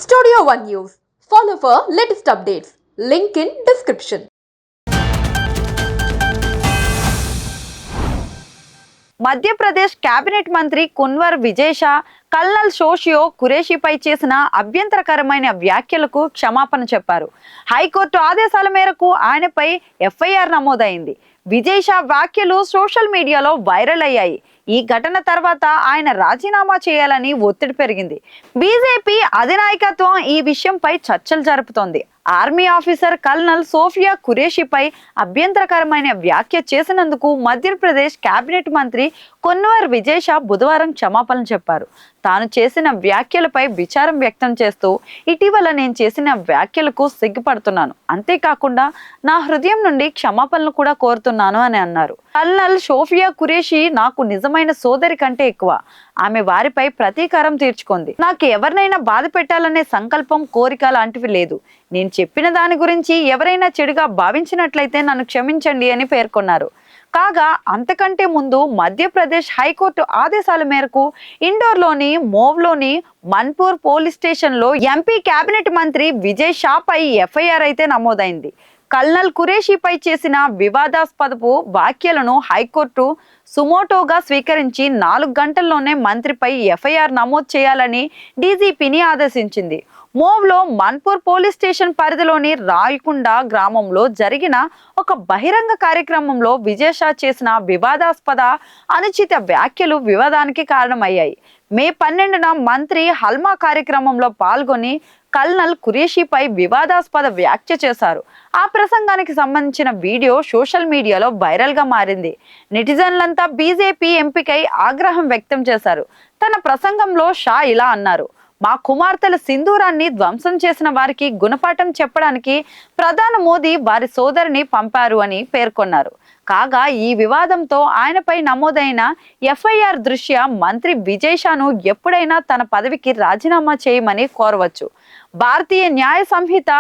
Studio One News. Follow for latest updates. Link in description. Madhya Pradesh cabinet మంత్రి Kunwar Vijay Shah colonel షోషియో ఖురేషీపై చేసిన అభ్యంతరకరమైన వ్యాఖ్యలకు క్షమాపణ చెప్పారు. హైకోర్టు ఆదేశాల మేరకు ఆయనపై ఎఫ్ఐఆర్ నమోదైంది. విజయ్ షా వ్యాఖ్యలు సోషల్ మీడియాలో వైరల్ అయ్యాయి. ఈ ఘటన తర్వాత ఆయన రాజీనామా చేయాలని ఒత్తిడి పెరిగింది. బీజేపీ అధినాయకత్వం ఈ విషయంపై చర్చలు జరుపుతోంది. ఆర్మీ ఆఫీసర్ కల్నల్ సోఫియా ఖురేషీపై అభ్యంతరకరమైన వ్యాఖ్య చేసినందుకు మధ్యప్రదేశ్ కేబినెట్ మంత్రి కున్వర్ విజయ్ షా బుధవారం క్షమాపణ చెప్పారు. తాను చేసిన వ్యాఖ్యలపై విచారం వ్యక్తం చేస్తూ, ఇటీవల నేను చేసిన వ్యాఖ్యలకు సిగ్గుపడుతున్నాను, అంతేకాకుండా నా హృదయం నుండి క్షమాపణలు కూడా కోరుతున్నాను అని అన్నారు. కల్నల్ సోఫియా ఖురేషీ నాకు నిజమైన సోదరి కంటే ఎక్కువ. ఆమె వారిపై ప్రతీకారం తీర్చుకుంది. నాకు ఎవరినైనా బాధ పెట్టాలనే సంకల్పం, కోరిక లాంటివి లేదు. నేను చెప్పిన దాని గురించి ఎవరైనా చెడుగా భావించినట్లయితే నన్ను క్షమించండి అని పేర్కొన్నారు. కాగా అంతకంటే ముందు మధ్యప్రదేశ్ హైకోర్టు ఆదేశాల మేరకు ఇండోర్లోని మోవ్లోని మన్పూర్ పోలీస్ స్టేషన్లో ఎంపీ కేబినెట్ మంత్రి విజయ్ షాపై ఎఫ్ఐఆర్ అయితే నమోదైంది. కల్నల్ ఖురేషీపై చేసిన వివాదాస్పదపు వ్యాఖ్యలను హైకోర్టు సుమోటోగా స్వీకరించి 4 గంటల్లోనే మంత్రిపై ఎఫ్ఐఆర్ నమోదు చేయాలని డీజీపీని ఆదేశించింది. మోవ్లో మన్పూర్ పోలీస్ స్టేషన్ పరిధిలోని రాయకొండ గ్రామంలో జరిగిన ఒక బహిరంగ కార్యక్రమంలో విజయ్ షా చేసిన వివాదాస్పద అనుచిత వ్యాఖ్యలు వివాదానికి కారణమయ్యాయి. మే 12న మంత్రి హల్మా కార్యక్రమంలో పాల్గొని కల్నల్ ఖురేషీపై వివాదాస్పద వ్యాఖ్య చేశారు. ఆ ప్రసంగానికి సంబంధించిన వీడియో సోషల్ మీడియాలో వైరల్ గా మారింది. నెటిజన్లంతా బీజేపీ ఎంపీకై ఆగ్రహం వ్యక్తం చేశారు. తన ప్రసంగంలో షా ఇలా అన్నారు: మా కుమార్తెల సింధూరాన్ని ధ్వంసం చేసిన వారికి గుణపాఠం చెప్పడానికి ప్రధాని మోదీ వారి సోదరిని పంపారు అని పేర్కొన్నారు. కాగా ఈ వివాదంతో ఆయనపై నమోదైన ఎఫ్ఐఆర్ దృష్ట్యా మంత్రి విజయ్ షాను ఎప్పుడైనా తన పదవికి రాజీనామా చేయమని కోరవచ్చు. భారతీయ న్యాయ సంహిత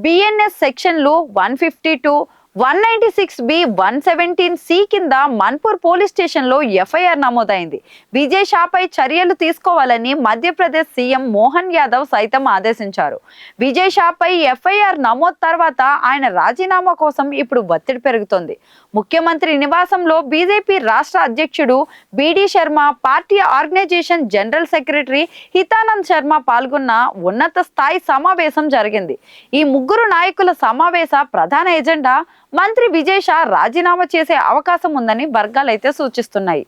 బిఎన్ఎస్ సెక్షన్లు 152, 196B, 117C కింద మన్పూర్ పోలీస్ స్టేషన్ లో ఎఫ్ఐఆర్ నమోదైంది. విజయ్ షాపై చర్యలు తీసుకోవాలని మధ్యప్రదేశ్ సీఎం మోహన్ యాదవ్ సైతం ఆదేశించారు. విజయ్ షాపై ఎఫ్ఐఆర్ నమోదు తర్వాత ఆయన రాజీనామా కోసం ఇప్పుడు ఒత్తిడి పెరుగుతోంది. ముఖ్యమంత్రి నివాసంలో బీజేపీ రాష్ట్ర అధ్యక్షుడు BD Sharma, party organisation general secretary Hitanand Sharma పాల్గొన్న ఉన్నత స్థాయి సమావేశం జరిగింది. ఈ ముగ్గురు నాయకుల సమావేశ ప్రధాన ఎజెండా మంత్రి విజయ్ షా రాజీనామా చేసే అవకాశం ఉందని వర్గాలైతే సూచిస్తున్నాయి.